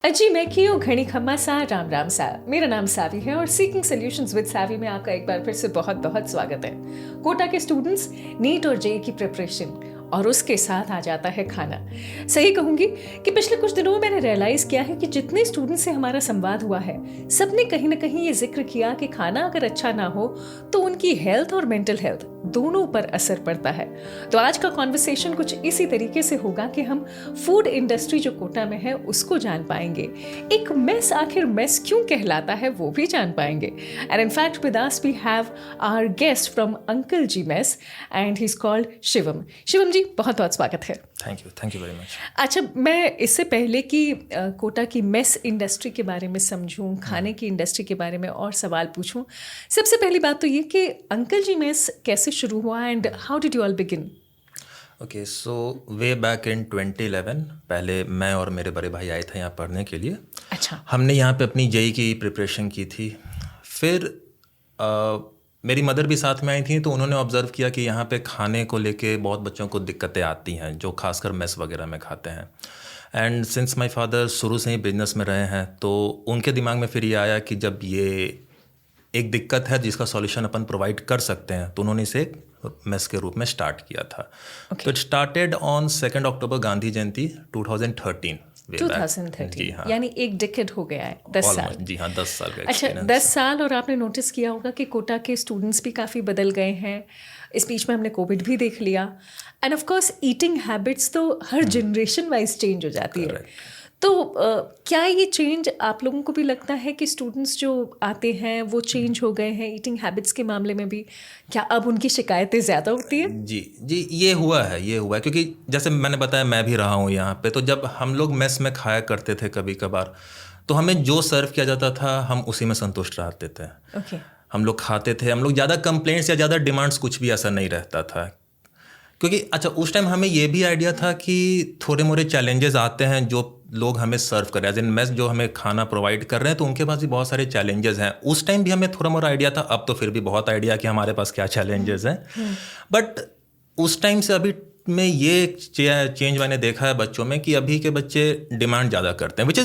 अजी मैं की हूँ घड़ी खम्मा सा राम राम सा। मेरा नाम सावी है और सीकिंग सॉल्यूशंस विद सावी में आपका एक बार फिर से बहुत बहुत स्वागत है। कोटा के स्टूडेंट्स नीट और जेई की प्रिपरेशन और उसके साथ आ जाता है खाना। सही कहूँगी कि पिछले कुछ दिनों में मैंने रियलाइज़ किया है कि जितने स्टूडेंट्स से हमारा संवाद हुआ है सबने कहीं ना कहीं ये जिक्र किया कि खाना अगर अच्छा ना हो तो उनकी हेल्थ और मेंटल हेल्थ दोनों पर असर पड़ता है। तो आज का कॉन्वर्सेशन कुछ इसी तरीके से होगा कि हम फूड इंडस्ट्री जो कोटा में है उसको जान पाएंगे, एक मेस आखिर मेस क्यों कहलाता है वो भी जान पाएंगे। And in fact with us we have our guest from uncle ji mess and he is called Shivam. Shivam ji बहुत बहुत स्वागत है। Thank you very much. अच्छा, मैं इससे पहले कि कोटा की मेस इंडस्ट्री के बारे में समझूं, खाने की इंडस्ट्री के बारे में और सवाल पूछूं, सबसे पहली बात तो ये कि अंकल जी मेस कैसे शुरू हुआ and how did you all begin? Okay, so way back in 2011 पहले मैं और मेरे बड़े भाई आए थे यहाँ पढ़ने के लिए। अच्छा। हमने यहाँ पे अपनी जेई की प्रिपरेशन की थी। फिर मेरी मदर भी साथ में आई थी, तो उन्होंने ऑब्ज़र्व किया कि यहाँ पे खाने को लेके बहुत बच्चों को दिक्कतें आती हैं जो खासकर मेस वगैरह में खाते हैं। एंड सिंस माय फादर शुरू से ही बिजनेस में रहे हैं, तो उनके दिमाग में फिर ये आया कि जब ये एक दिक्कत है जिसका सॉल्यूशन अपन प्रोवाइड कर सकते हैं, तो उन्होंने इसे मेस के रूप में स्टार्ट किया था। तो इट स्टार्टेड ऑन 2 अक्टूबर गांधी जयंती 2013। 2013 जी हाँ, यानी एक डिकेड हो गया है, 10 साल। जी हाँ, 10 साल का अच्छा, experience 10 साल। और आपने नोटिस किया होगा कि कोटा के स्टूडेंट्स भी काफ़ी बदल गए हैं। इस बीच में हमने कोविड भी देख लिया and of course eating habits तो हर जनरेशन वाइज चेंज हो जाती है। तो क्या ये चेंज आप लोगों को भी लगता है कि स्टूडेंट्स जो आते हैं वो चेंज हो गए हैं ईटिंग हैबिट्स के मामले में भी? क्या अब उनकी शिकायतें ज़्यादा होती हैं? जी, ये हुआ है क्योंकि जैसे मैंने बताया मैं भी रहा हूँ यहाँ पे। तो जब हम लोग मेस में खाया करते थे कभी कभार, तो हमें जो सर्व किया जाता था हम उसी में संतुष्ट रहते थे। हम लोग खाते थे, हम लोग ज़्यादा कंप्लेंट्स या ज़्यादा डिमांड्स कुछ भी ऐसा नहीं रहता था। क्योंकि अच्छा, उस टाइम हमें ये भी आइडिया था कि थोड़े मोरे चैलेंजेस आते हैं जो लोग हमें सर्व कर रहे हैं, एज इन मेस जो हमें खाना प्रोवाइड कर रहे हैं, तो उनके पास भी बहुत सारे चैलेंजेस हैं। उस टाइम भी हमें थोड़ा मोरा आइडिया था, अब तो फिर भी बहुत आइडिया कि हमारे पास क्या चैलेंजेस हैं। बट उस टाइम से अभी में ये चेंज मैंने देखा है बच्चों में कि अभी के बच्चे डिमांड ज़्यादा करते हैं, विच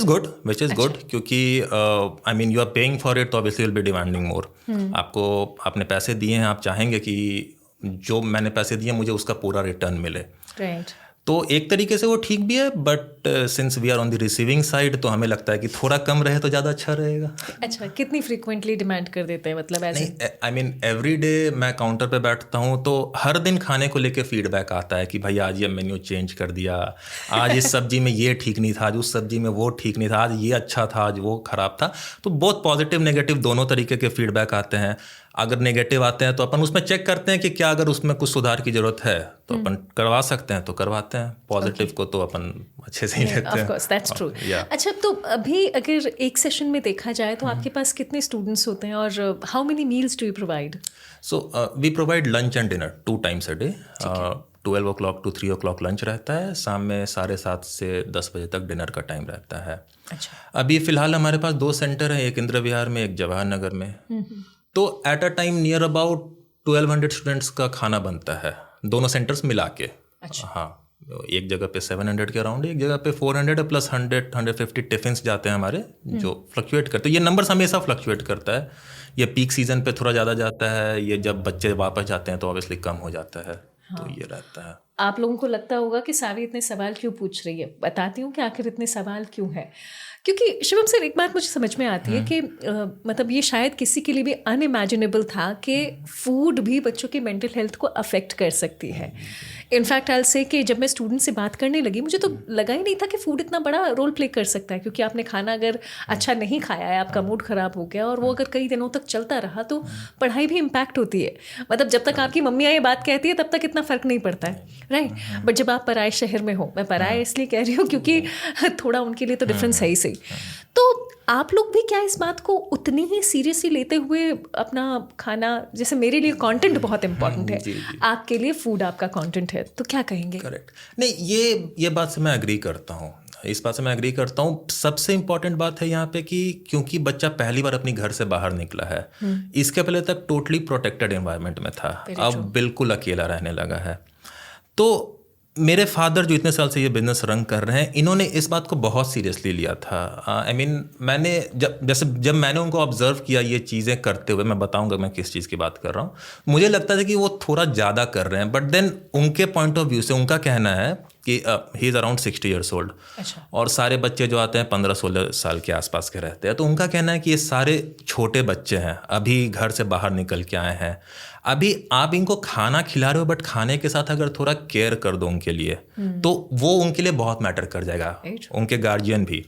इज़ गुड, क्योंकि I mean you are paying for it, तो obviously will be demanding more. आपने पैसे दिए हैं, आप चाहेंगे कि जो मैंने पैसे दिए मुझे उसका पूरा रिटर्न मिले। राइट। तो एक तरीके से वो ठीक भी है, but since we are on the receiving side, तो हमें लगता है कि थोड़ा कम रहे तो ज़्यादा अच्छा रहेगा। अच्छा, कितनी फ्रीक्वेंटली डिमांड कर देते हैं, मतलब ऐसे? नहीं, आई मीन एवरी डे मैं काउंटर पे बैठता हूँ, तो हर दिन खाने को लेके फीडबैक आता है कि भाई आज ये मेन्यू चेंज कर दिया, आज इस सब्जी में ये ठीक नहीं था, आज उस सब्जी में वो ठीक नहीं था, आज ये अच्छा था, आज वो ख़राब था। तो बहुत पॉजिटिव नेगेटिव दोनों तरीके के फीडबैक आते हैं। अगर नेगेटिव आते हैं तो अपन उसमें चेक करते हैं कि क्या अगर उसमें कुछ सुधार की ज़रूरत है तो अपन करवा सकते हैं तो करवाते हैं। पॉजिटिव को तो अपन अच्छे से ही लेते हैं। Of course, that's true. अच्छा, तो अभी अगर एक सेशन में देखा जाए तो आपके पास कितने स्टूडेंट्स होते हैं और how many meals do you provide? So we provide lunch and dinner 2 times a day। 12 o'clock to 3 o'clock lunch रहता है, शाम में 7:30 से 10 बजे तक डिनर का टाइम रहता है। अच्छा। अभी फ़िलहाल हमारे पास 2 सेंटर हैं, एक इंदिरा विहार में, एक जवाहर नगर में। तो at a time near about 1200 students का खाना बनता है, दोनों सेंटर्स मिला के। अच्छा। हाँ, एक जगह पे 700 के अराउंड, एक जगह पे 400 प्लस 100-150 टिफिन्स जाते हैं हमारे, जो फ्लक्चुएट करते हैं। ये नंबर्स हमेशा फ्लक्चुएट करता है। ये पीक सीजन पे थोड़ा ज़्यादा जाता है, ये जब बच्चे वापस जाते हैं तो ऑब्वियसली कम हो जाता है। हाँ। तो ये रहता है। आप लोगों को लगता होगा कि सावी इतने सवाल क्यों पूछ रही है। बताती हूँ कि आखिर इतने सवाल क्यों है। क्योंकि शिवम सर, एक बात मुझे समझ में आती है कि मतलब ये शायद किसी के लिए भी अनइमेजिनेबल था कि फूड भी बच्चों की मेंटल हेल्थ को अफेक्ट कर सकती है। इनफैक्ट आई विल से कि जब मैं स्टूडेंट से बात करने लगी मुझे तो लगा ही नहीं था कि फूड इतना बड़ा रोल प्ले कर सकता है। क्योंकि आपने खाना अगर अच्छा नहीं खाया है, आपका मूड ख़राब हो गया और वो अगर कई दिनों तक चलता रहा तो पढ़ाई भी इम्पैक्ट होती है। मतलब जब तक आपकी मम्मी ये बात कहती है तब तक इतना फ़र्क नहीं पड़ता है, राइट। बट जब आप पराए शहर में हो, मैं पराए इसलिए कह रही हूँ क्योंकि थोड़ा उनके लिए तो डिफरेंस है ही सही। तो आप लोग भी क्या इस बात को उतनी ही सीरियसली लेते हुए अपना खाना, जैसे मेरे लिए कंटेंट बहुत इंपॉर्टेंट है, आपके लिए फूड आपका कंटेंट है, तो क्या कहेंगे? करेक्ट। नहीं, ये बात से मैं एग्री करता हूँ, इस बात से मैं एग्री करता हूँ। सबसे इम्पॉर्टेंट बात है यहाँ पे कि क्योंकि बच्चा पहली बार अपनी घर से बाहर निकला है, इसके पहले तक टोटली प्रोटेक्टेड एनवायरनमेंट में था, अब बिल्कुल अकेला रहने लगा है। तो मेरे फादर जो इतने साल से ये बिज़नेस रन कर रहे हैं, इन्होंने इस बात को बहुत सीरियसली लिया था। आई मीन मैंने जब मैंने उनको ऑब्जर्व किया ये चीज़ें करते हुए, मैं बताऊंगा मैं किस चीज़ की बात कर रहा हूँ, मुझे लगता था कि वो थोड़ा ज़्यादा कर रहे हैं। बट देन उनके पॉइंट ऑफ व्यू से उनका कहना है कि he is around 60 years old। अच्छा। और सारे बच्चे जो आते हैं 15-16 साल के आसपास के रहते हैं। तो उनका कहना है कि ये सारे छोटे बच्चे हैं, अभी घर से बाहर निकल के आए हैं, अभी आप इनको खाना खिला रहे हो, बट खाने के साथ अगर थोड़ा केयर कर दो उनके लिए तो वो उनके लिए बहुत मैटर कर जाएगा, उनके गार्जियन भी।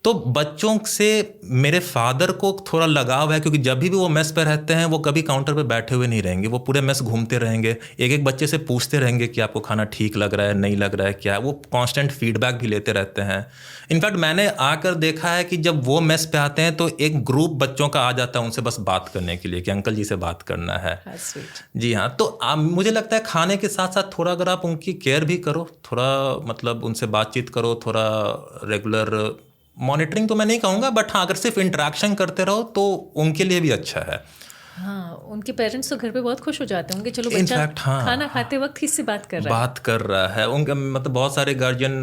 तो बच्चों से मेरे फादर को थोड़ा लगाव है, क्योंकि जब भी वो मेस पे रहते हैं वो कभी काउंटर पे बैठे हुए नहीं रहेंगे, वो पूरे मेस घूमते रहेंगे, एक एक बच्चे से पूछते रहेंगे कि आपको खाना ठीक लग रहा है, नहीं लग रहा है, क्या। वो कांस्टेंट फीडबैक भी लेते रहते हैं। इनफैक्ट मैंने आकर देखा है कि जब वो मेस पे आते हैं तो एक ग्रुप बच्चों का आ जाता है उनसे बस बात करने के लिए कि अंकल जी से बात करना है। जी हाँ। तो मुझे लगता है खाने के साथ साथ थोड़ा अगर आप उनकी केयर भी करो, थोड़ा मतलब उनसे बातचीत करो, थोड़ा रेगुलर मॉनिटरिंग तो मैं नहीं कहूँगा, बट हाँ अगर सिर्फ इंटरेक्शन करते रहो तो उनके लिए भी अच्छा है। हाँ, उनके पेरेंट्स तो घर पे बहुत खुश हो जाते होंगे, चलो बच्चा खाना खाते वक्त किससे बात कर रहा है। उनका मतलब बहुत सारे गार्जियन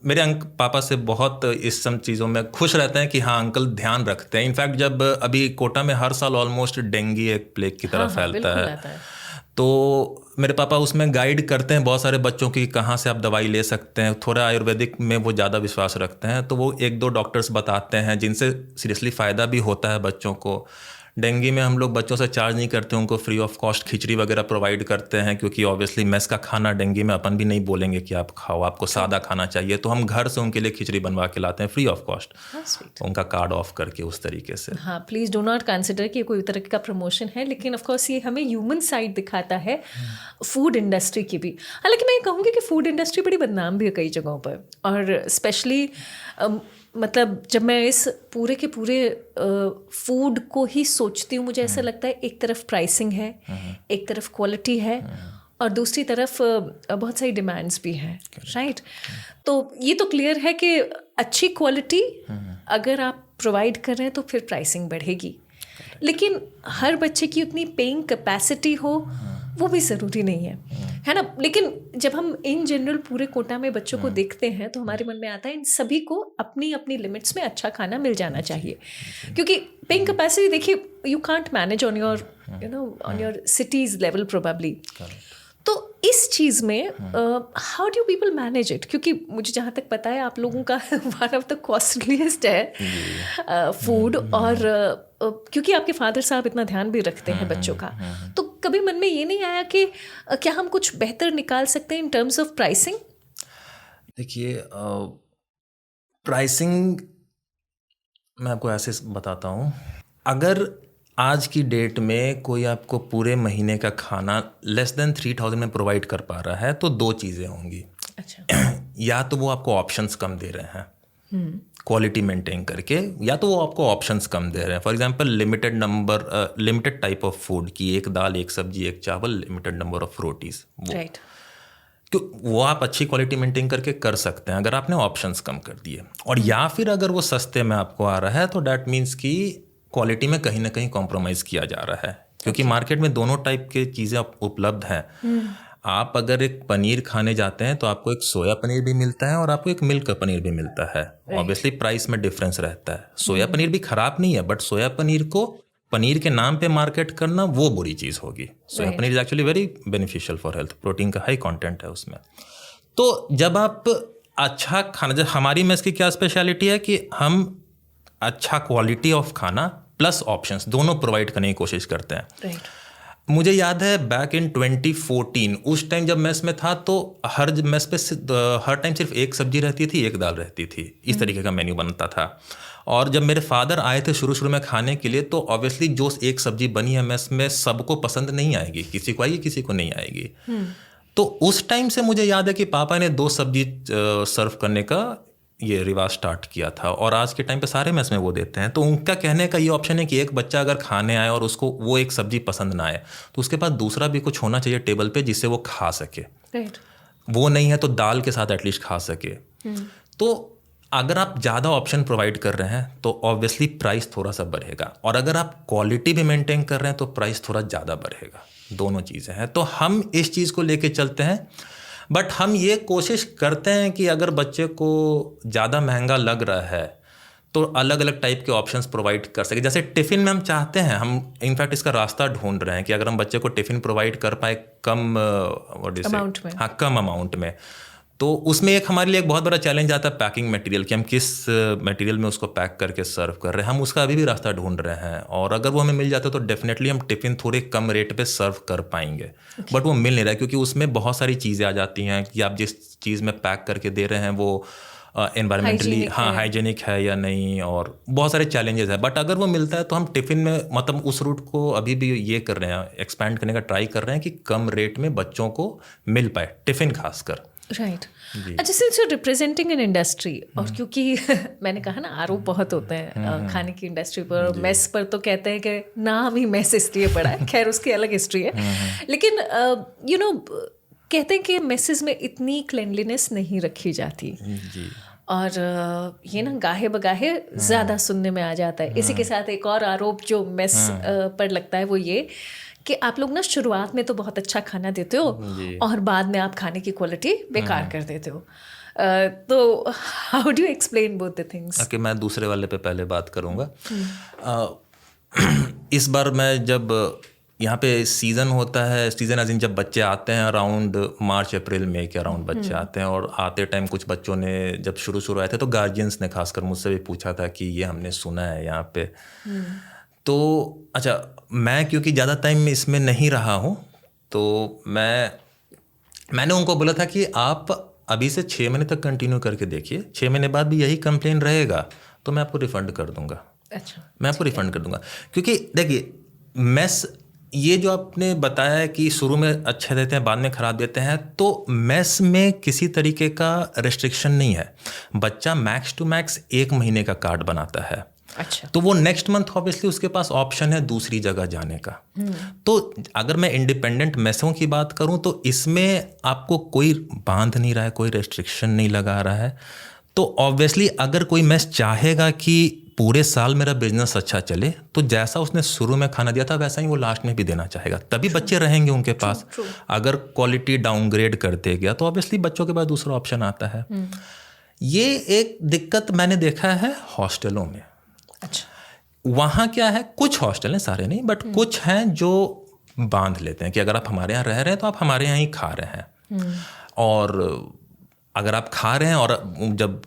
मेरे पापा से बहुत इस सब चीज़ों में खुश रहते हैं कि हाँ अंकल ध्यान रखते हैं। इनफैक्ट जब अभी कोटा में हर साल ऑलमोस्ट डेंगू एक प्लेग की तरह फैलता है, तो मेरे पापा उसमें गाइड करते हैं बहुत सारे बच्चों की कहाँ से आप दवाई ले सकते हैं। थोड़ा आयुर्वेदिक में वो ज़्यादा विश्वास रखते हैं, तो वो 1-2 डॉक्टर्स बताते हैं जिनसे सीरियसली फ़ायदा भी होता है बच्चों को। डेंगू में हम लोग बच्चों से चार्ज नहीं करते, उनको फ्री ऑफ कॉस्ट खिचड़ी वगैरह प्रोवाइड करते हैं, क्योंकि ऑब्वियसली मेस का खाना डेंगू में अपन भी नहीं बोलेंगे कि आप खाओ, आपको सादा खाना चाहिए, तो हम घर से उनके लिए खिचड़ी बनवा के लाते हैं फ्री ऑफ कॉस्ट, उनका कार्ड ऑफ करके उस तरीके से। हाँ, प्लीज़ डो नॉट कंसिडर कि कोई तरह का प्रमोशन है, लेकिन ऑफ कोर्स ये हमें ह्यूमन साइड दिखाता है फूड इंडस्ट्री की भी। हालांकि मैं कहूँगी कि फूड इंडस्ट्री बड़ी बदनाम भी है कई जगहों पर, और स्पेशली मतलब जब मैं इस पूरे के पूरे फूड को ही सोचती हूँ, मुझे ऐसा लगता है एक तरफ प्राइसिंग है, एक तरफ क्वालिटी है, और दूसरी तरफ बहुत सारी डिमांड्स भी हैं, राइट। तो ये तो क्लियर है कि अच्छी क्वालिटी अगर आप प्रोवाइड कर रहे हैं तो फिर प्राइसिंग बढ़ेगी, लेकिन हर बच्चे की उतनी पेइंग कैपेसिटी हो वो भी ज़रूरी नहीं है ना। लेकिन जब हम इन जनरल पूरे कोटा में बच्चों को देखते हैं तो हमारे मन में आता है इन सभी को अपनी अपनी लिमिट्स में अच्छा खाना मिल जाना चाहिए, क्योंकि पेइंग कैपेसिटी देखिए you can't manage on your on your cities level probably. तो इस चीज़ में how do people manage it, क्योंकि मुझे जहाँ तक पता है आप लोगों का वन ऑफ द कॉस्टलीस्ट है फूड, और क्योंकि आपके फादर साहब इतना ध्यान भी रखते हैं बच्चों का, तो कभी मन में ये नहीं आया कि क्या हम कुछ बेहतर निकाल सकते हैं इन टर्म्स ऑफ प्राइसिंग? देखिए प्राइसिंग मैं आपको ऐसे बताता हूँ, अगर आज की डेट में कोई आपको पूरे महीने का खाना लेस देन 3000 में प्रोवाइड कर पा रहा है तो 2 चीज़ें होंगी। अच्छा। या तो वो आपको ऑप्शंस कम दे रहे हैं क्वालिटी मेंटेन करके, या तो वो आपको ऑप्शंस कम दे रहे हैं। For example limited type of food की, 1 दाल 1 सब्जी 1 चावल, limited number of rotis, right, तो वो आप अच्छी क्वालिटी मेंटेन करके कर सकते हैं अगर आपने ऑप्शंस कम कर दिए। और या फिर अगर वो सस्ते में आपको आ रहा है तो डैट मीन्स कि क्वालिटी में कहीं ना कहीं कॉम्प्रोमाइज़ किया जा रहा है, क्योंकि मार्केट में दोनों टाइप के चीज़ें उपलब्ध हैं। आप अगर एक पनीर खाने जाते हैं तो आपको एक सोया पनीर भी मिलता है और आपको एक मिल्क का पनीर भी मिलता है। ऑब्वियसली प्राइस में डिफरेंस रहता है। सोया पनीर भी खराब नहीं है, बट सोया पनीर को पनीर के नाम पे मार्केट करना वो बुरी चीज़ होगी। Soya paneer is actually very beneficial for health, protein का हाई कंटेंट है उसमें। तो जब आप अच्छा खाना, जब हमारी मेस की क्या स्पेशलिटी है कि हम अच्छा क्वालिटी ऑफ खाना प्लस ऑप्शंस दोनों प्रोवाइड करने की कोशिश करते हैं। मुझे याद है बैक इन 2014 उस टाइम जब मेस में था तो हर मेस पे हर टाइम सिर्फ 1 सब्जी रहती थी, 1 दाल रहती थी, इस तरीके का मेन्यू बनता था। और जब मेरे फादर आए थे शुरू में खाने के लिए तो ऑब्वियसली जो 1 सब्जी बनी है मेस में सबको पसंद नहीं आएगी, किसी को आएगी किसी को नहीं आएगी। तो उस टाइम से मुझे याद है कि पापा ने 2 सब्जी सर्व करने का ये रिवाज स्टार्ट किया था, और आज के टाइम पे सारे मेस में वो देते हैं। तो उनका कहने का ये ऑप्शन है कि एक बच्चा अगर खाने आए और उसको वो 1 सब्जी पसंद ना आए तो उसके पास दूसरा भी कुछ होना चाहिए टेबल पे जिससे वो खा सके। वो नहीं है तो दाल के साथ एटलीस्ट खा सके। तो अगर आप ज़्यादा ऑप्शन प्रोवाइड कर रहे हैं तो ऑब्वियसली प्राइस थोड़ा सा बढ़ेगा, और अगर आप क्वालिटी भी मेंटेन कर रहे हैं तो प्राइस थोड़ा ज़्यादा बढ़ेगा। दोनों चीज़ें हैं। तो हम इस चीज़ को लेके चलते हैं। बट हम ये कोशिश करते हैं कि अगर बच्चे को ज़्यादा महंगा लग रहा है तो अलग अलग टाइप के ऑप्शंस प्रोवाइड कर सके। जैसे टिफ़िन में हम चाहते हैं, हम इनफैक्ट इसका रास्ता ढूंढ रहे हैं कि अगर हम बच्चे को टिफ़िन प्रोवाइड कर पाए कम अमाउंट में, हाँ कम अमाउंट में, तो उसमें एक हमारे लिए एक बहुत बड़ा चैलेंज आता है पैकिंग मटेरियल, कि हम किस मटेरियल में उसको पैक करके सर्व कर रहे हैं। हम उसका अभी भी रास्ता ढूंढ रहे हैं, और अगर वो हमें मिल जाता है तो डेफिनेटली हम टिफ़िन थोड़े कम रेट पे सर्व कर पाएंगे। बट वो मिल नहीं रहा है क्योंकि उसमें बहुत सारी चीज़ें आ जाती हैं कि आप जिस चीज़ में पैक करके दे रहे हैं वो एनवायरमेंटली हाइजेनिक है या नहीं, और बहुत सारे चैलेंजेस है। बट अगर वो मिलता है तो हम टिफ़िन में मतलब उस रूट को अभी भी ये कर रहे हैं, एक्सपैंड करने का ट्राई कर रहे हैं कि कम रेट में बच्चों को मिल पाए टिफ़िन खासकर। राइट। अच्छा, since you representing in industry, और क्योंकि मैंने कहा ना आरोप बहुत होते हैं खाने की इंडस्ट्री पर, और मेस पर तो कहते हैं कि नाम ही मेस इसलिए पड़ा है, खैर उसकी अलग हिस्ट्री है। लेकिन यू नो कहते हैं कि मेसेस में इतनी क्लेanलीनेस नहीं रखी जाती जी। और ये ना गाहे बगाहे ज़्यादा सुनने में आ जाता है। इसी के साथ एक और आरोप जो मेस पर लगता है वो ये कि आप लोग ना शुरुआत में तो बहुत अच्छा खाना देते हो और बाद में आप खाने की क्वालिटी बेकार कर देते हो। तो how do you explain both the things? Okay, मैं दूसरे वाले पे पहले बात करूँगा। इस बार मैं जब यहाँ पे सीज़न होता है, सीज़न एज इन जब बच्चे आते हैं अराउंड मार्च अप्रैल मई के अराउंड बच्चे आते हैं, और आते टाइम कुछ बच्चों ने जब शुरू आए थे तो गार्जियंस ने खासकर मुझसे भी पूछा था कि ये हमने सुना है यहाँ पे। तो अच्छा, मैं क्योंकि ज़्यादा टाइम इसमें नहीं रहा हूँ तो मैंने उनको बोला था कि आप अभी से 6 महीने तक कंटिन्यू करके देखिए, 6 महीने बाद भी यही कंप्लेन रहेगा तो मैं आपको रिफ़ंड कर दूंगा। अच्छा, मैं आपको रिफ़ंड कर दूंगा। क्योंकि देखिए मेस, ये जो आपने बताया है कि शुरू में अच्छे देते हैं बाद में ख़राब देते हैं, तो मेस में किसी तरीके का रेस्ट्रिक्शन नहीं है। बच्चा मैक्स टू मैक्स 1 महीने का कार्ड बनाता है। अच्छा, तो वो नेक्स्ट मंथ ऑब्वियसली उसके पास ऑप्शन है दूसरी जगह जाने का। तो अगर मैं इंडिपेंडेंट मेसों की बात करूं तो इसमें आपको कोई बांध नहीं रहा है, कोई रेस्ट्रिक्शन नहीं लगा रहा है। तो ऑब्वियसली अगर कोई मेस चाहेगा कि पूरे साल मेरा बिजनेस अच्छा चले तो जैसा उसने शुरू में खाना दिया था वैसा ही वो लास्ट में भी देना चाहेगा, तभी बच्चे रहेंगे उनके पास। अगर क्वालिटी डाउनग्रेड कर दे गया तो ऑब्वियसली बच्चों के पास दूसरा ऑप्शन आता है। ये एक दिक्कत मैंने देखा है हॉस्टलों में। अच्छा, वहाँ क्या है, कुछ हॉस्टल हैं, सारे नहीं, बट कुछ हैं जो बांध लेते हैं कि अगर आप हमारे यहाँ रह रहे हैं तो आप हमारे यहाँ ही खा रहे हैं। और अगर आप खा रहे हैं और जब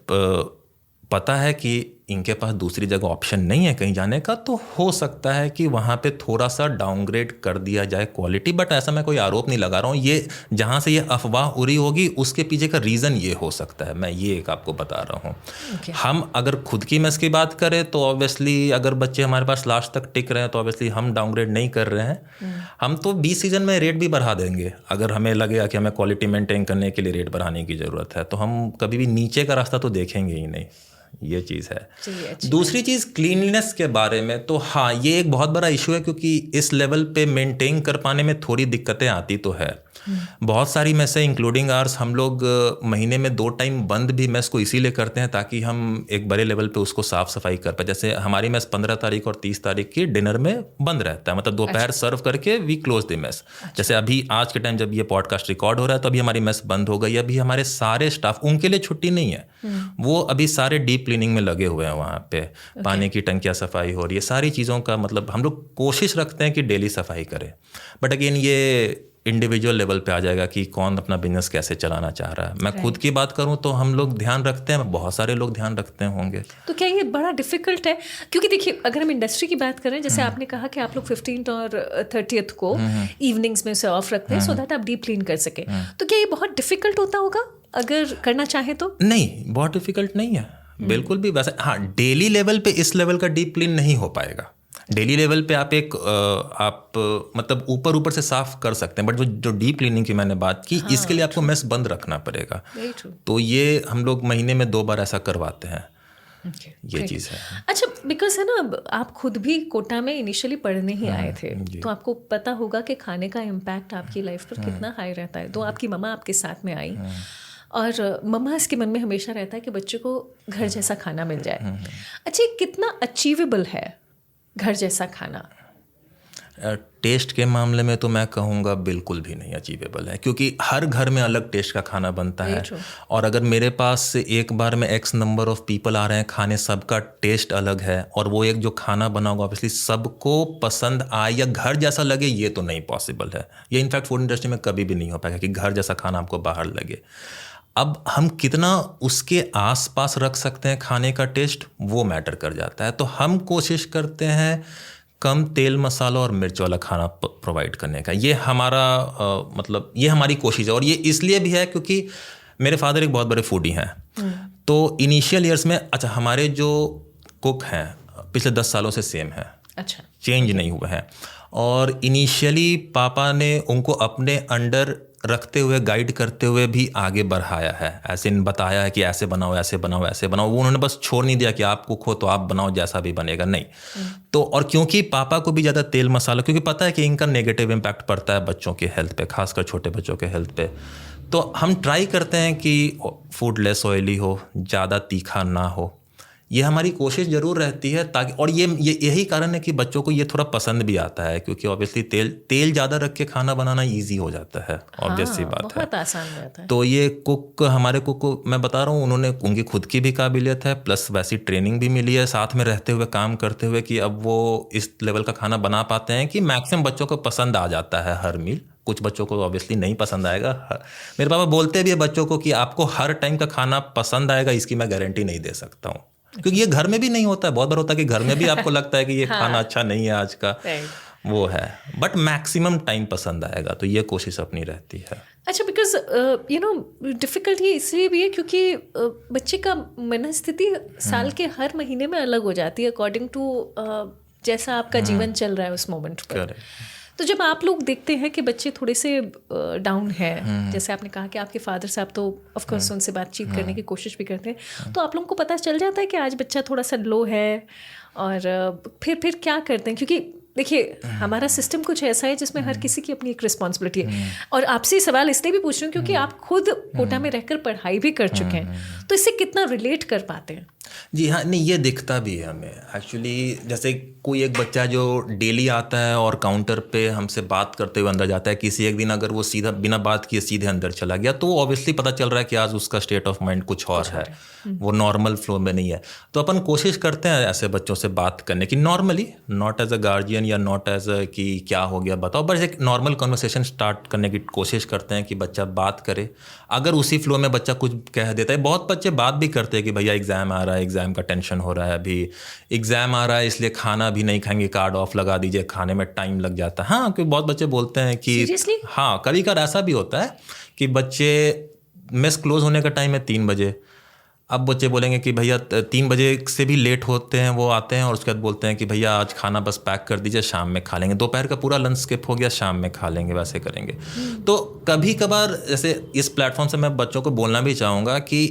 पता है कि इनके पास दूसरी जगह ऑप्शन नहीं है कहीं जाने का, तो हो सकता है कि वहाँ पे थोड़ा सा डाउनग्रेड कर दिया जाए क्वालिटी। बट ऐसा मैं कोई आरोप नहीं लगा रहा हूँ, ये जहाँ से ये अफवाह उड़ी होगी उसके पीछे का रीज़न ये हो सकता है, मैं ये एक आपको बता रहा हूँ। हम अगर खुद की मेस की बात करें तो ऑब्वियसली अगर बच्चे हमारे पास लास्ट तक टिक रहे हैं तो ऑब्वियसली हम डाउनग्रेड नहीं कर रहे हैं। हम तो 20 सीजन में रेट भी बढ़ा देंगे अगर हमें लगेगा कि हमें क्वालिटी मेंटेन करने के लिए रेट बढ़ाने की ज़रूरत है, तो हम कभी भी नीचे का रास्ता तो देखेंगे ही नहीं। ये चीज़ है। दूसरी चीज़ क्लीनलीनेस के बारे में, तो हाँ ये एक बहुत बड़ा इशू है क्योंकि इस लेवल पे मेंटेन कर पाने में थोड़ी दिक्कतें आती तो है। बहुत सारी मेसें इंक्लूडिंग आर्स हम लोग महीने में 2 टाइम बंद भी मेस को इसीलिए करते हैं ताकि हम एक बड़े लेवल पे उसको साफ़ सफाई कर पाए। जैसे हमारी मेस 15 तारीख और 30 तारीख की डिनर में बंद रहता है, मतलब दोपहर सर्व करके वी क्लोज द मेस। जैसे अभी आज के टाइम जब ये पॉडकास्ट रिकॉर्ड हो रहा है तो अभी हमारी मेस बंद हो गई। अभी हमारे सारे स्टाफ, उनके लिए छुट्टी नहीं है, वो अभी सारे डीप क्लीनिंग में लगे हुए हैं। वहाँ पे पानी की टंकियाँ सफाई हो रही है, सारी चीज़ों का मतलब हम लोग कोशिश रखते हैं कि डेली सफाई करें। बट अगेन ये इंडिविजुअल लेवल पे आ जाएगा कि कौन अपना बिजनेस कैसे चलाना चाह रहा है। मैं खुद की बात करूं तो हम लोग ध्यान रखते हैं, बहुत सारे लोग ध्यान रखते होंगे। तो क्या ये बड़ा डिफिकल्ट है? क्योंकि देखिए अगर हम इंडस्ट्री की बात करें, जैसे आपने कहा कि आप लोग 15th और 30th को इवनिंग्स में उसे ऑफ रखते हैं सो दैट आप डीप क्लीन कर सकें, तो क्या ये बहुत डिफिकल्ट होता होगा अगर करना चाहे तो? नहीं, बहुत डिफिकल्ट नहीं है बिल्कुल भी। वैसे हाँ, डेली लेवल पे इस लेवल का डीप क्लीन नहीं हो पाएगा। डेली लेवल पे आप मतलब ऊपर से साफ कर सकते हैं, बट जो डीप क्लीनिंग की मैंने बात की, इसके लिए आपको मेस बंद रखना पड़ेगा। तो ये हम लोग महीने में 2 बार ऐसा करवाते हैं। ये चीज़ है। अच्छा, बिकॉज है ना, आप खुद भी कोटा में इनिशियली पढ़ने ही आए थे, तो आपको पता होगा कि खाने का इम्पैक्ट आपकी लाइफ पर कितना हाई रहता है। तो आपकी मम्मा आपके साथ में आई और मम्मा के मन में हमेशा रहता है कि बच्चे को घर जैसा खाना मिल जाए। अच्छा, कितना अचीवेबल है घर जैसा खाना? टेस्ट के मामले में तो मैं कहूँगा बिल्कुल भी नहीं अचीवेबल है, क्योंकि हर घर में अलग टेस्ट का खाना बनता है। और अगर मेरे पास से एक बार में एक्स नंबर ऑफ पीपल आ रहे हैं खाने, सबका टेस्ट अलग है, और वो एक जो खाना बना होगा ऑब्वियसली सबको पसंद आए या घर जैसा लगे, ये तो नहीं पॉसिबल है। ये इनफैक्ट फूड इंडस्ट्री में कभी भी नहीं हो पाएगा कि घर जैसा खाना आपको बाहर लगे। अब हम कितना उसके आसपास रख सकते हैं खाने का टेस्ट, वो मैटर कर जाता है। तो हम कोशिश करते हैं कम तेल मसाला और मिर्च वाला खाना प्रोवाइड करने का। ये हमारा मतलब ये हमारी कोशिश है। और ये इसलिए भी है क्योंकि मेरे फादर एक बहुत बड़े फूडी हैं। तो इनिशियल ईयर्स में अच्छा, हमारे जो कुक हैं पिछले 10 सालों से सेम है, अच्छा, चेंज नहीं हुआ है। और इनिशियली पापा ने उनको अपने अंडर रखते हुए, गाइड करते हुए भी आगे बढ़ाया है, ऐसे बताया है कि ऐसे बनाओ, ऐसे बनाओ, ऐसे बनाओ। वो उन्होंने बस छोड़ नहीं दिया कि आप कुक हो तो आप बनाओ जैसा भी बनेगा, नहीं। तो और क्योंकि पापा को भी ज़्यादा तेल मसाला, क्योंकि पता है कि इनका नेगेटिव इम्पैक्ट पड़ता है बच्चों के हेल्थ पे, खासकर छोटे बच्चों के हेल्थ पे, तो हम ट्राई करते हैं कि फूड लेस ऑयली हो, ज़्यादा तीखा ना हो। ये हमारी कोशिश ज़रूर रहती है ताकि, और ये यही कारण है कि बच्चों को ये थोड़ा पसंद भी आता है, क्योंकि ऑब्वियसली तेल ज़्यादा रख के खाना बनाना इजी हो जाता है, ऑब्वियस सी बात है, बहुत आसान रहता है। तो ये हमारे कुक को मैं बता रहा हूँ, उनकी खुद की भी काबिलियत है, प्लस वैसी ट्रेनिंग भी मिली है साथ में रहते हुए, काम करते हुए, कि अब वो इस लेवल का खाना बना पाते हैं कि मैक्सिमम बच्चों को पसंद आ जाता है हर मील। कुछ बच्चों को ऑब्वियसली नहीं पसंद आएगा। मेरे पापा बोलते भी है बच्चों को कि आपको हर टाइम का खाना पसंद आएगा, इसकी मैं गारंटी नहीं दे सकता हूँ, क्योंकि ये घर में भी नहीं होता है। बहुत बार होता है कि घर में भी आपको लगता है कि ये खाना अच्छा नहीं है आज का, वो है, बट मैक्सिमम टाइम पसंद आएगा, तो ये कोशिश अपनी रहती है। अच्छा, बिकॉज डिफ़िकल्ट ये इसलिए भी है क्योंकि बच्चे का मनस्थिति साल के हर महीने में अलग हो जाती है अकॉर्डिंग टू जैसा आपका जीवन चल रहा है उस मोमेंट पर। तो जब आप लोग देखते हैं कि बच्चे थोड़े से डाउन है, जैसे आपने कहा कि आपके फादर साहब तो ऑफ कोर्स उनसे बातचीत करने की कोशिश भी करते हैं, तो आप लोगों को पता चल जाता है कि आज बच्चा थोड़ा सा लो है, और फिर क्या करते हैं? क्योंकि देखिए हमारा सिस्टम कुछ ऐसा है जिसमें हर किसी की अपनी एक रिस्पॉन्सिबिलिटी है। और आपसे सवाल इसलिए भी पूछ रही हूँ क्योंकि आप खुद कोटा में रहकर पढ़ाई भी कर चुके हैं, तो इससे कितना रिलेट कर पाते हैं? जी हाँ, नहीं ये दिखता भी है हमें एक्चुअली। जैसे कोई एक बच्चा जो डेली आता है और काउंटर पे हमसे बात करते हुए अंदर जाता है, किसी एक दिन अगर वो सीधा बिना बात किए सीधे अंदर चला गया, तो ऑब्वियसली पता चल रहा है कि आज उसका स्टेट ऑफ माइंड कुछ और है, वो नॉर्मल फ्लो में नहीं है। तो अपन कोशिश करते हैं ऐसे बच्चों से बात करने की, normally, not as a guardian या नॉट एज अ कि क्या हो गया बताओ, बस एक नॉर्मल कन्वर्सेशन स्टार्ट करने की कोशिश करते हैं कि बच्चा बात करे। अगर उसी फ्लो में बच्चा कुछ कह देता है, बहुत बच्चे बात भी करते हैं कि भैया एग्ज़ाम आ रहा है, एग्ज़ाम का टेंशन हो रहा है, अभी एग्ज़ाम आ रहा है इसलिए खाना भी नहीं खाएंगे, कार्ड ऑफ लगा दीजिए, खाने में टाइम लग जाता है। हाँ, क्योंकि बहुत बच्चे बोलते हैं कि Seriously? हाँ, कभी कभार ऐसा भी होता है कि बच्चे मेस क्लोज होने का टाइम है 3 बजे, अब बच्चे बोलेंगे कि भैया 3 बजे से भी लेट होते हैं, वो आते हैं और उसके बाद बोलते हैं कि भैया आज खाना बस पैक कर दीजिए, शाम में खा लेंगे, दोपहर का पूरा लंच स्किप हो गया, शाम में खा लेंगे, वैसे करेंगे। तो कभी कभार जैसे इस प्लेटफॉर्म से मैं बच्चों को बोलना भी चाहूँगा कि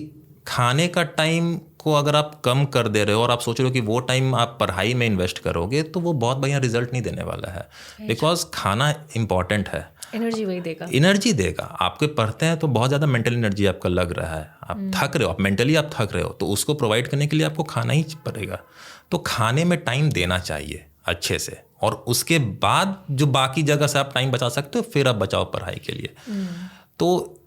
खाने का टाइम को अगर आप कम कर दे रहे हो और आप सोच रहे हो कि वो टाइम आप पढ़ाई में इन्वेस्ट करोगे, तो वो बहुत बढ़िया रिजल्ट नहीं देने वाला है, बिकॉज खाना इंपॉर्टेंट है, एनर्जी वही देगा, एनर्जी देगा। आपके पढ़ते हैं तो बहुत ज़्यादा मेंटल एनर्जी आपका लग रहा है, आप थक रहे हो, आप मेंटली आप थक रहे हो, तो उसको प्रोवाइड करने के लिए आपको खाना ही पड़ेगा। तो खाने में टाइम देना चाहिए अच्छे से, और उसके बाद जो बाकी जगह से आप टाइम बचा सकते हो फिर आप बचाओ पढ़ाई के लिए। तो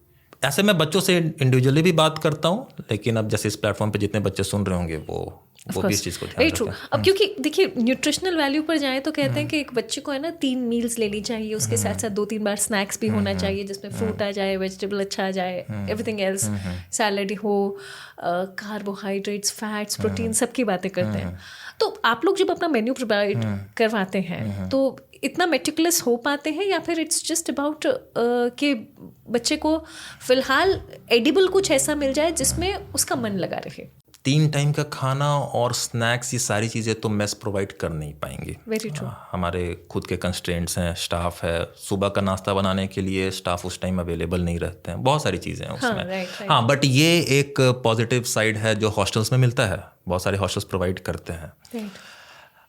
ऐसे मैं बच्चों से इंडिविजुअली भी बात करता हूँ, लेकिन अब जैसे इस प्लेटफॉर्म पे जितने बच्चे सुन रहे होंगे वो भी इस चीज़ को ध्यान रखते हैं। अब क्योंकि देखिए न्यूट्रिशनल वैल्यू पर जाए तो कहते हैं कि एक बच्चे को है ना 3 मील्स लेनी चाहिए, उसके साथ साथ 2-3 बार स्नैक्स भी होना चाहिए जिसमें फ्रूट आ जाए, वेजिटेबल अच्छा आ जाए, एवरीथिंग एल्स सैलड हो, कार्बोहाइड्रेट्स, फैट्स, प्रोटीन, सबकी बातें करते हैं। तो आप लोग जब अपना मेन्यू प्रोवाइड करवाते हैं तो इतना मेटिकुलस हो पाते हैं, या फिर इट्स जस्ट अबाउट कि बच्चे को फिलहाल एडिबल कुछ ऐसा मिल जाए जिसमें उसका मन लगा रहे? 3 टाइम का खाना और स्नैक्स, ये सारी चीज़ें तो मेस प्रोवाइड कर नहीं पाएंगे। Very true. हमारे खुद के कंस्ट्रेंट्स हैं, स्टाफ है, सुबह का नाश्ता बनाने के लिए स्टाफ उस टाइम अवेलेबल नहीं रहते हैं, बहुत सारी चीज़ें हैं उसमें। right. हाँ, बट ये एक पॉजिटिव साइड है जो हॉस्टल्स में मिलता है, बहुत सारे हॉस्टल्स प्रोवाइड करते हैं। right.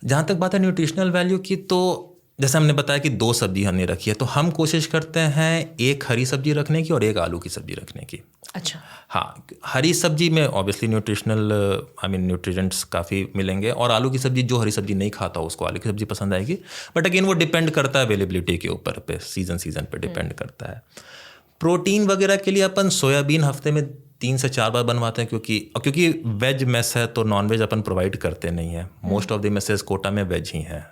जहाँ तक बात है न्यूट्रिशनल वैल्यू की, तो जैसे हमने बताया कि 2 सब्जी हमने रखी है, तो हम कोशिश करते हैं एक हरी सब्जी रखने की और एक आलू की सब्जी रखने की। अच्छा। हाँ, हरी सब्जी में ऑब्वियसली न्यूट्रिएंट्स काफ़ी मिलेंगे, और आलू की सब्जी जो हरी सब्जी नहीं खाता उसको आलू की सब्जी पसंद आएगी। बट अगेन वो डिपेंड करता है अवेलेबिलिटी के ऊपर पे, सीजन पे डिपेंड करता है। प्रोटीन वगैरह के लिए अपन सोयाबीन हफ्ते में 3 से 4 बार बनवाते हैं, क्योंकि वेज मेस है तो नॉन वेज अपन प्रोवाइड करते नहीं है। Most of the messes Kota में वेज ही है,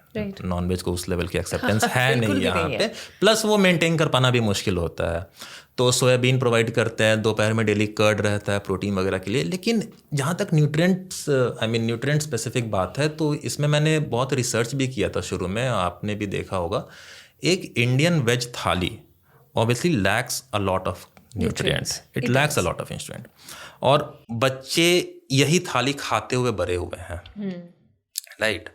नॉन वेज को उस लेवल की एक्सेप्टेंस है नहीं यहाँ पे, प्लस वो मेंटेन कर पाना भी मुश्किल होता है। तो सोयाबीन प्रोवाइड करते हैं, दोपहर में डेली कर्ड रहता है प्रोटीन वगैरह के लिए। लेकिन जहाँ तक न्यूट्रिएंट स्पेसिफिक बात है, तो इसमें मैंने बहुत रिसर्च भी किया था शुरू में, आपने भी देखा होगा। एक इंडियन वेज थाली obviously lacks a lot of nutrients. It lacks a lot of nutrients. और बच्चे यही थाली खाते हुए बड़े हुए हैं, राइट?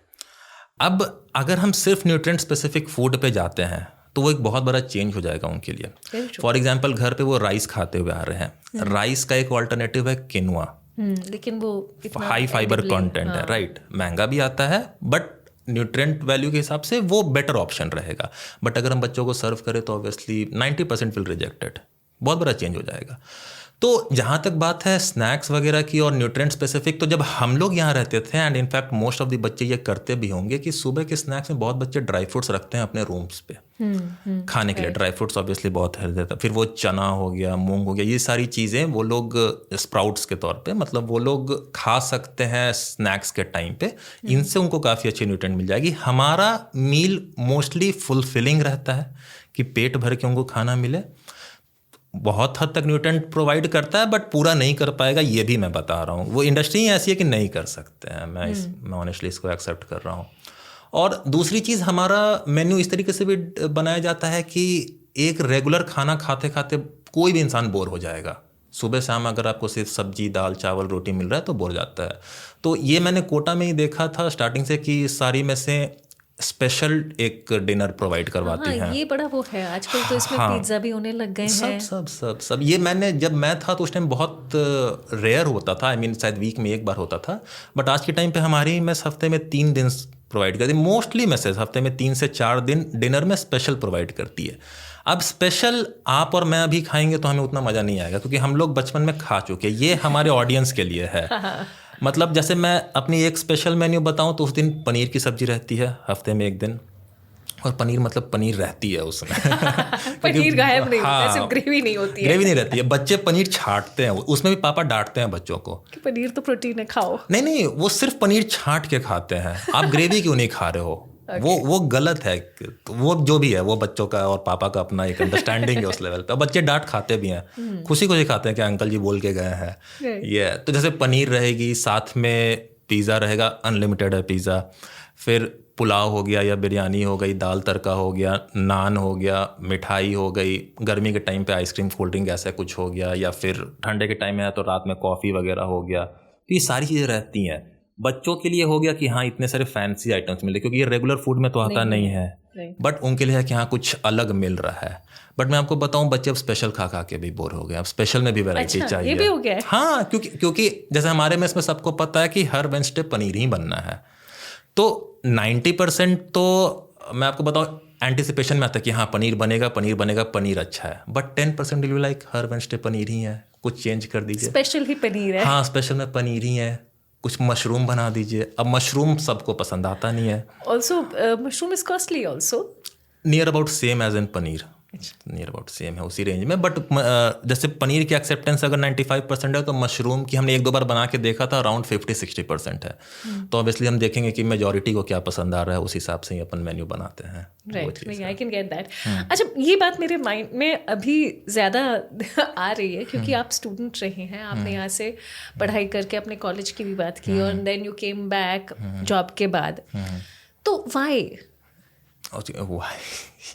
अब अगर हम सिर्फ न्यूट्रिएंट स्पेसिफिक फूड पे जाते हैं तो वो एक बहुत बड़ा चेंज हो जाएगा उनके लिए। फॉर एग्जाम्पल, घर पे वो राइस खाते हुए आ रहे हैं, राइस का एक ऑल्टरनेटिव है किनुआ, लेकिन वो हाई फाइबर कंटेंट है, राइट? महंगा भी आता है, बट न्यूट्रिएंट वैल्यू के हिसाब से वो बेटर ऑप्शन रहेगा। बट अगर हम बच्चों को सर्व करें तो ऑब्वियसली 90% विल रिजेक्टेड, बहुत बड़ा चेंज हो जाएगा। तो जहाँ तक बात है स्नैक्स वगैरह की और न्यूट्रिएंट स्पेसिफिक, तो जब हम लोग यहाँ रहते थे, and in fact most of the बच्चे ये करते भी होंगे कि सुबह के स्नैक्स में बहुत बच्चे ड्राई फ्रूट्स रखते हैं अपने रूम्स पे खाने के लिए। ड्राई फ्रूट्स ऑब्वियसली बहुत हेल्दी रहता है। फिर वो चना हो गया, मूंग हो गया, ये सारी चीज़ें वो लोग स्प्राउट्स के तौर पे, मतलब वो लोग खा सकते हैं स्नैक्स के टाइम पे। इनसे उनको काफ़ी अच्छी न्यूट्रिएंट मिल जाएगी। हमारा मील मोस्टली फुलफिलिंग रहता है कि पेट भर के उनको खाना मिले। बहुत हद तक न्यूट्रिएंट प्रोवाइड करता है, बट पूरा नहीं कर पाएगा, ये भी मैं बता रहा हूँ। वो इंडस्ट्री ऐसी है कि नहीं कर सकते हैं। मैं ऑनेस्टली इसको एक्सेप्ट कर रहा हूँ। और दूसरी चीज़, हमारा मेन्यू इस तरीके से भी बनाया जाता है कि एक रेगुलर खाना खाते खाते कोई भी इंसान बोर हो जाएगा। सुबह शाम अगर आपको सिर्फ सब्जी, दाल, चावल, रोटी मिल रहा है तो बोर जाता है। तो ये मैंने कोटा में ही देखा था स्टार्टिंग से कि सारी में से स्पेशल एक डिनर प्रोवाइड करवाती हैं। ये बड़ा वो है आजकल तो इसमें पिज्ज़ा भी होने लग गए हैं। सब ये मैंने, जब मैं था तो उस टाइम बहुत रेयर होता था, शायद वीक में एक बार होता था। बट आज के टाइम पे हमारी मेस हफ्ते में 3 दिन प्रोवाइड करती है। मोस्टली मैसेज हफ्ते में 3 से 4 दिन डिनर में स्पेशल प्रोवाइड करती है। अब स्पेशल आप और मैं अभी खाएंगे तो हमें उतना मज़ा नहीं आएगा, क्योंकि हम लोग बचपन में खा चुके हैं। ये हमारे ऑडियंस के लिए है। मतलब जैसे मैं अपनी एक स्पेशल मेन्यू बताऊं तो उस दिन पनीर की सब्जी रहती है हफ्ते में एक दिन, और पनीर मतलब पनीर रहती है उसमें पनीर गायब नहीं होता है, सिर्फ ग्रेवी नहीं होती है। ग्रेवी नहीं रहती है। बच्चे पनीर छांटते हैं, उसमें भी पापा डांटते हैं बच्चों को कि पनीर तो प्रोटीन है, खाओ। नहीं, वो सिर्फ पनीर छांट के खाते हैं। आप ग्रेवी क्यों नहीं खा रहे हो? वो गलत है। वो जो भी है वो बच्चों का और पापा का अपना एक अंडरस्टैंडिंग है उस लेवल पे। बच्चे डांट खाते भी हैं, खुशी खुशी खाते हैं कि अंकल जी बोल के गए हैं। ये तो जैसे पनीर रहेगी, साथ में पिज़्ज़ा रहेगा, अनलिमिटेड है पिज़्ज़ा। फिर पुलाव हो गया या बिरयानी हो गई, दाल तड़का हो गया, नान हो गया, मिठाई हो गई। गर्मी के टाइम पे आइसक्रीम, कोल्ड ड्रिंक ऐसा कुछ हो गया, या फिर ठंडे के टाइम में है तो रात में कॉफ़ी वगैरह हो गया। तो ये सारी चीज़ें रहती हैं। बच्चों के लिए हो गया कि हाँ इतने सारे फैंसी आइटम्स मिले, क्योंकि ये रेगुलर फूड में तो आता नहीं है। बट उनके लिए है कि हाँ कुछ अलग मिल रहा है। बट मैं आपको बताऊं, बच्चे अब स्पेशल खा खा के भी बोर हो गए। अब स्पेशल में भी वैरायटी चाहिए। ये भी हो गया है? हाँ, क्योंकि जैसे हमारे में इसमें सबको पता है कि हर वेडनेसडे पनीर ही बनना है। तो 90% तो मैं आपको बताऊं एंटिसिपेशन में आता है कि हाँ पनीर बनेगा, पनीर अच्छा है। बट 10% विल बी लाइक हर वेडनेसडे पनीर ही है, कुछ चेंज कर दीजिए। स्पेशल ही पनीर है। हाँ, स्पेशल में पनीर ही है, कुछ मशरूम बना दीजिए। अब मशरूम सबको पसंद आता नहीं है। Also mushroom is costly also. Near about same as in paneer, near about same है, उसी रेंज में। बट जैसे पनीर की एक्सेप्टेंस अगर 95% है तो मशरूम की हमने 1-2 बार बना के देखा था, अराउंड 50-60% है। तो ऑब्वियसली हम देखेंगे कि मेजॉरिटी को क्या पसंद आ रहा है, उस हिसाब से ही अपन मेन्यू बनाते हैं। Right, I can get that. अच्छा, ये बात मेरे माइंड में अभी ज़्यादा आ रही है क्योंकि आप स्टूडेंट रहे हैं, आपने यहाँ से पढ़ाई करके अपने कॉलेज की भी बात की, और then you came back job के बाद। तो व्हाई?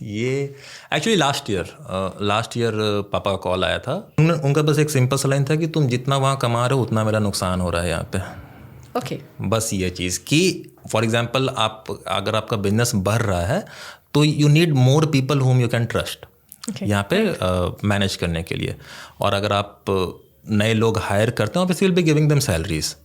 ये एक्चुअली लास्ट ईयर पापा का कॉल आया था। उनका बस एक सिंपल सा लाइन था कि तुम जितना वहाँ कमा रहे हो उतना मेरा नुकसान हो रहा है यहाँ पे। ओके। बस ये चीज़ कि फॉर एग्जांपल अगर आपका बिजनेस बढ़ रहा है तो you need more people whom you can trust यहाँ पे मैनेज करने के लिए। और अगर आप नए लोग हायर करते हैं, obviously will be giving them salaries.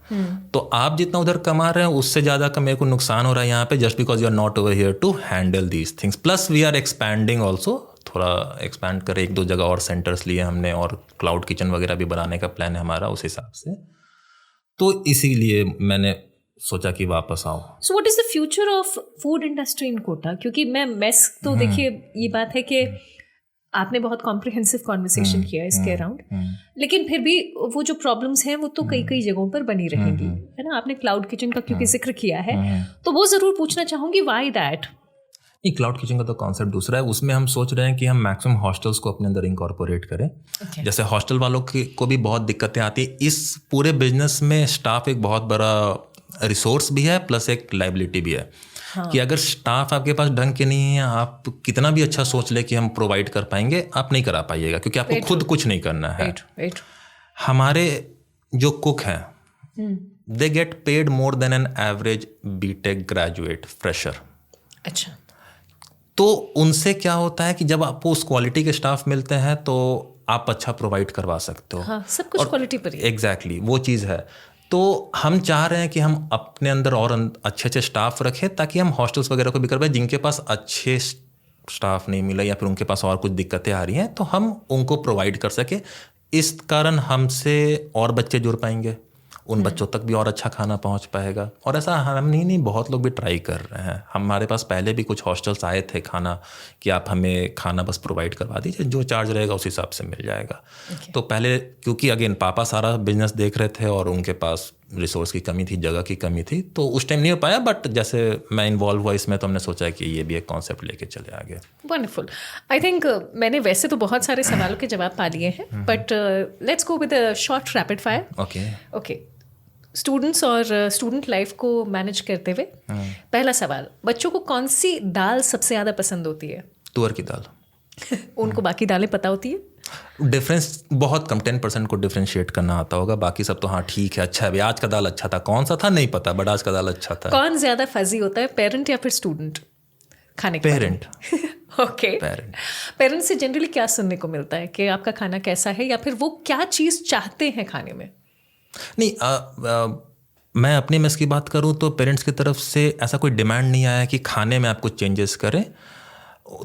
तो आप जितना उधर कमा रहे हैं उससे ज़्यादा का मेरे को नुकसान हो रहा है यहाँ पे, just because you are not over here to handle these things. Plus we are expanding also, थोड़ा एक्सपैंड करें, 1-2 जगह और सेंटर्स लिए हमने, और क्लाउड किचन वगैरह भी बनाने का प्लान है हमारा उस हिसाब से। तो इसीलिए मैंने सोचा कि वापस आओ। So what is the future of food industry in Kota? क्योंकि मैं मेस तो देखिए ये बात है कि आपने बहुत कॉम्प्रिहेंसिव कॉन्वर्सेशन किया इसके अराउंड, लेकिन फिर भी वो जो प्रॉब्लम्स हैं वो तो कई कई जगहों पर बनी रहेंगी, है ना? आपने क्लाउड किचन का क्योंकि जिक्र किया है, तो वो ज़रूर पूछना चाहूँगी, व्हाई दैट? नहीं, क्लाउड किचन का तो कॉन्सेप्ट दूसरा है। उसमें हम सोच रहे हैं कि हम मैक्सिमम हॉस्टल्स को अपने अंदर इंकॉर्पोरेट करें। जैसे हॉस्टल वालों को भी बहुत दिक्कतें आती है इस पूरे बिजनेस में। स्टाफ एक बहुत बड़ा रिसोर्स भी है, प्लस एक लाइबिलिटी भी है। कि अगर स्टाफ आपके पास ढंग के नहीं है, आप कितना भी अच्छा सोच ले कि हम प्रोवाइड कर पाएंगे, आप नहीं करा पाइएगा, क्योंकि आपको खुद कुछ नहीं करना है। हमारे जो कुक हैं they get paid more than an average BTech graduate fresher. अच्छा। तो उनसे क्या होता है कि जब आपको उस क्वालिटी के स्टाफ मिलते हैं तो आप अच्छा प्रोवाइड करवा सकते हो। हाँ, सब कुछ क्वालिटी पर ही। एग्जैक्टली वो चीज़ है। तो हम चाह रहे हैं कि हम अपने अंदर और अच्छे अच्छे स्टाफ रखें, ताकि हम हॉस्टल्स वगैरह को भी करवाएं जिनके पास अच्छे स्टाफ नहीं मिला या फिर उनके पास और कुछ दिक्कतें आ रही हैं, तो हम उनको प्रोवाइड कर सके। इस कारण हमसे और बच्चे जुड़ पाएंगे, उन बच्चों तक भी और अच्छा खाना पहुंच पाएगा। और ऐसा हम नहीं बहुत लोग भी ट्राई कर रहे हैं। हमारे पास पहले भी कुछ हॉस्टल्स आए थे खाना कि आप हमें खाना बस प्रोवाइड करवा दीजिए, जो चार्ज रहेगा उस हिसाब से मिल जाएगा। तो पहले क्योंकि अगेन पापा सारा बिजनेस देख रहे थे और उनके पास रिसोर्स की कमी थी, जगह की कमी थी, तो उस टाइम नहीं हो पाया। बट जैसे मैं इन्वॉल्व हुआ इसमें तो हमने सोचा कि ये भी एक कॉन्सेप्ट लेके चले आगे। वंडरफुल। आई थिंक मैंने वैसे तो बहुत सारे सवालों के जवाब पा लिए हैं, but let's go with a short rapid fire. Okay. Students और स्टूडेंट लाइफ को मैनेज करते हुए पहला सवाल, बच्चों को कौन सी दाल सबसे ज़्यादा पसंद होती है? तुअर की दाल। उनको बाकी दालें पता होती है? डिफरेंस बहुत कम, 10% को डिफरेंशिएट करना आता होगा, बाकी सब तो हाँ ठीक है, अच्छा है, आज का दाल अच्छा था, कौन सा था नहीं पता, बट आज का दाल अच्छा था। कौन ज़्यादा फजी होता है, पेरेंट या फिर स्टूडेंट खाने के? पेरेंट। ओके। पेरेंट से जनरली क्या सुनने को मिलता है कि आपका खाना कैसा है, या फिर वो क्या चीज़ चाहते हैं खाने में? नहीं, मैं अपने मेस की बात करूं तो पेरेंट्स की तरफ से ऐसा कोई डिमांड नहीं आया कि खाने में आप कुछ चेंजेस करें।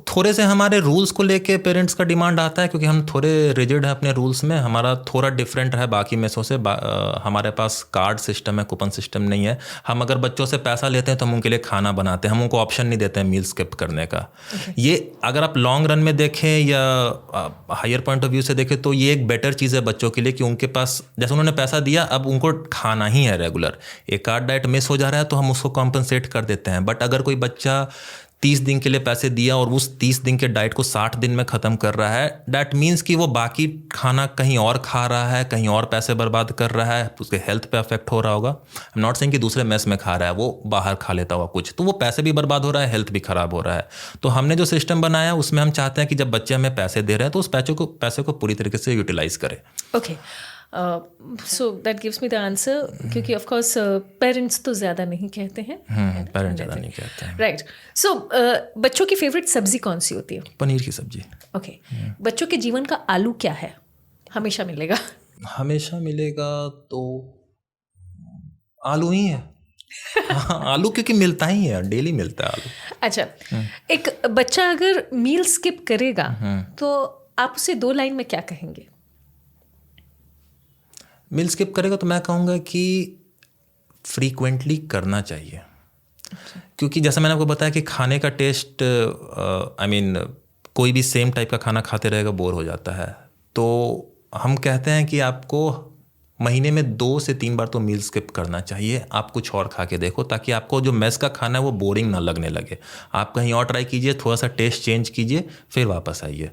थोड़े से हमारे रूल्स को लेके पेरेंट्स का डिमांड आता है, क्योंकि हम थोड़े रिजिड हैं अपने रूल्स में। हमारा थोड़ा डिफरेंट है बाकी मेसों से। हमारे पास कार्ड सिस्टम है, कूपन सिस्टम नहीं है। हम अगर बच्चों से पैसा लेते हैं तो हम उनके लिए खाना बनाते हैं, हम उनको ऑप्शन नहीं देते हैं मील स्किप करने का। ये अगर आप लॉन्ग रन में देखें या हायर पॉइंट ऑफ व्यू से देखें तो ये एक बेटर चीज़ है बच्चों के लिए, कि उनके पास जैसे उन्होंने पैसा दिया, अब उनको खाना ही है रेगुलर। एक आध डाइट मिस हो जा रहा है तो हम उसको कॉम्पनसेट कर देते हैं। बट अगर कोई बच्चा 30 दिन के लिए पैसे दिया और उस 30 दिन के डाइट को 60 दिन में ख़त्म कर रहा है, डैट मीन्स कि वो बाकी खाना कहीं और खा रहा है, कहीं और पैसे बर्बाद कर रहा है, उसके हेल्थ पे अफेक्ट हो रहा होगा। आई एम नॉट सेइंग कि दूसरे मेस में खा रहा है, वो बाहर खा लेता हुआ कुछ, तो वो पैसे भी बर्बाद हो रहा है, हेल्थ भी ख़राब हो रहा है। तो हमने जो सिस्टम बनाया उसमें हम चाहते हैं कि जब बच्चे हमें पैसे दे रहे हैं तो उस पैसे को पूरी तरीके से यूटिलाइज करें। Okay, so that gives me the answer, क्योंकि ऑफ कोर्स पेरेंट्स तो ज़्यादा नहीं कहते हैं। पेरेंट्स ज़्यादा नहीं कहते हैं। राइट। सो बच्चों की फेवरेट सब्जी कौन सी होती है? पनीर की सब्जी। ओके। बच्चों के जीवन का आलू क्या है? हमेशा मिलेगा? हमेशा मिलेगा तो आलू ही है। आलू क्योंकि मिलता ही है, डेली मिलता है आलू। अच्छा, एक बच्चा अगर मील स्किप करेगा तो आप उसे 2 लाइन में क्या कहेंगे? मील स्किप करेगा तो मैं कहूँगा कि फ्रीक्वेंटली करना चाहिए। क्योंकि जैसा मैंने आपको बताया कि खाने का टेस्ट, कोई भी सेम टाइप का खाना खाते रहेगा बोर हो जाता है। तो हम कहते हैं कि आपको महीने में 2 से 3 बार तो मील स्किप करना चाहिए। आप कुछ और खा के देखो, ताकि आपको जो मेस का खाना है वो बोरिंग ना लगने लगे। आप कहीं और ट्राई कीजिए, थोड़ा सा टेस्ट चेंज कीजिए, फिर वापस आइए।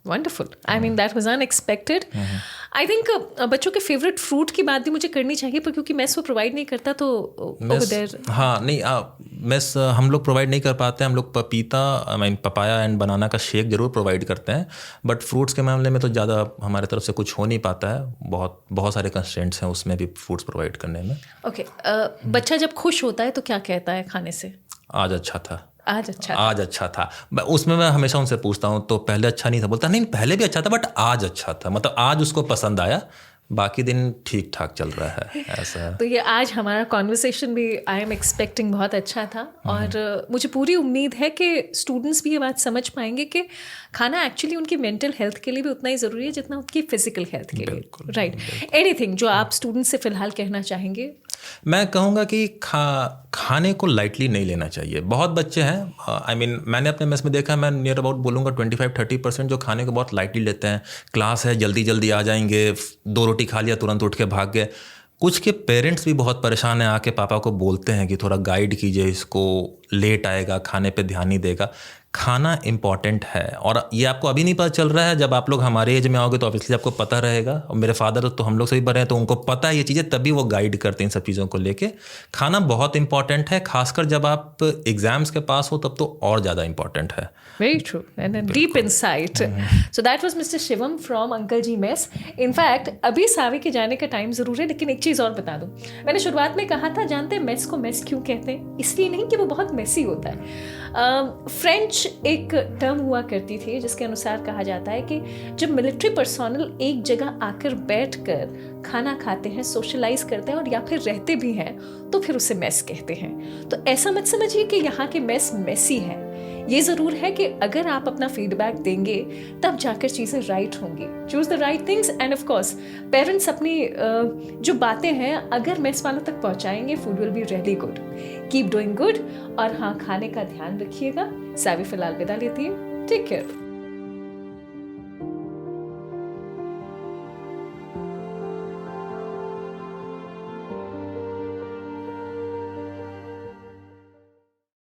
Wonderful. I mean that was unexpected. I think बच्चों के फेवरेट फ्रूट की बात भी मुझे करनी चाहिए, पर क्योंकि मेस वो प्रोवाइड नहीं करता तो हाँ नहीं, मेस हम लोग प्रोवाइड नहीं कर पाते हैं। हम लोग पपाया एंड बनाना का शेक जरूर प्रोवाइड करते हैं, बट फ्रूट्स के मामले में तो ज़्यादा हमारे तरफ से कुछ हो नहीं पाता है। बहुत सारे कंस्ट्रेंट्स हैं उसमें भी फ्रूट्स प्रोवाइड करने में। ओके। बच्चा जब खुश होता है तो क्या कहता है खाने से? आज अच्छा था, आज अच्छा था। उसमें मैं हमेशा उनसे पूछता हूँ, तो पहले अच्छा नहीं था? बोलता नहीं, पहले भी अच्छा था बट आज अच्छा था। मतलब आज उसको पसंद आया, बाकी दिन ठीक ठाक चल रहा है ऐसा। तो ये आज हमारा कॉन्वर्सेशन भी आई एम एक्सपेक्टिंग बहुत अच्छा था, और मुझे पूरी उम्मीद है कि स्टूडेंट्स भी ये बात समझ पाएंगे कि खाना एक्चुअली उनकी मेंटल हेल्थ के लिए भी उतना ही ज़रूरी है जितना उनकी फिजिकल हेल्थ के लिए। राइट। एनीथिंग जो आप स्टूडेंट्स से फ़िलहाल कहना चाहेंगे? मैं कहूँगा कि खाने को लाइटली नहीं लेना चाहिए। बहुत बच्चे हैं, आई मीन मैंने अपने मेस में देखा है, मैं नियर अबाउट बोलूँगा 25-30% जो खाने को बहुत लाइटली लेते हैं। क्लास है, जल्दी जल्दी आ जाएंगे, 2 रोटी खा लिया तुरंत उठ के भाग गए। कुछ के पेरेंट्स भी बहुत परेशान हैं, आके पापा को बोलते हैं कि थोड़ा गाइड कीजिए इसको, लेट आएगा, खाने पे ध्यान नहीं देगा। खाना इम्पॉर्टेंट है, और ये आपको अभी नहीं पता चल रहा है, जब आप लोग हमारे एज में आओगे तो ऑब्वियसली आपको पता रहेगा। और मेरे फादर तो हम लोग से भी बड़े हैं, तो उनको पता है ये चीज़ें, तभी वो गाइड करते हैं इन सब चीज़ों को लेके। खाना बहुत इंपॉर्टेंट है, खासकर जब आप एग्जाम्स के पास हो तब तो और ज़्यादा इंपॉर्टेंट है। Very true and a deep insight. So that was Mr. Shivam from Uncle Ji Mess. In fact, अभी सावी के जाने का टाइम ज़रूर है, लेकिन एक चीज़ और बता दूँ। मैंने शुरुआत में कहा था, जानते हैं मेस को मेस क्यों कहते हैं? इसलिए नहीं कि वो बहुत मेसी होता है। फ्रेंच एक टर्म हुआ करती थी जिसके अनुसार कहा जाता है कि जब मिलिट्री पर्सोनल एक जगह आकर बैठकर खाना खाते हैं, सोशलाइज करते हैं और या फिर रहते भी हैं, तो फिर उसे मेस कहते हैं। तो ऐसा मत समझिए कि यहाँ के मेस मेसी है। ये ज़रूर है कि अगर आप अपना फीडबैक देंगे तब जाकर चीज़ें राइट होंगी। Choose the right things, and of course parents अपनी जो बातें हैं अगर मेस वालों तक पहुँचाएंगे, food will be really good. Keep doing good, और हाँ, खाने का ध्यान रखिएगा। सावी फिलहाल विदा लेती है। Take care.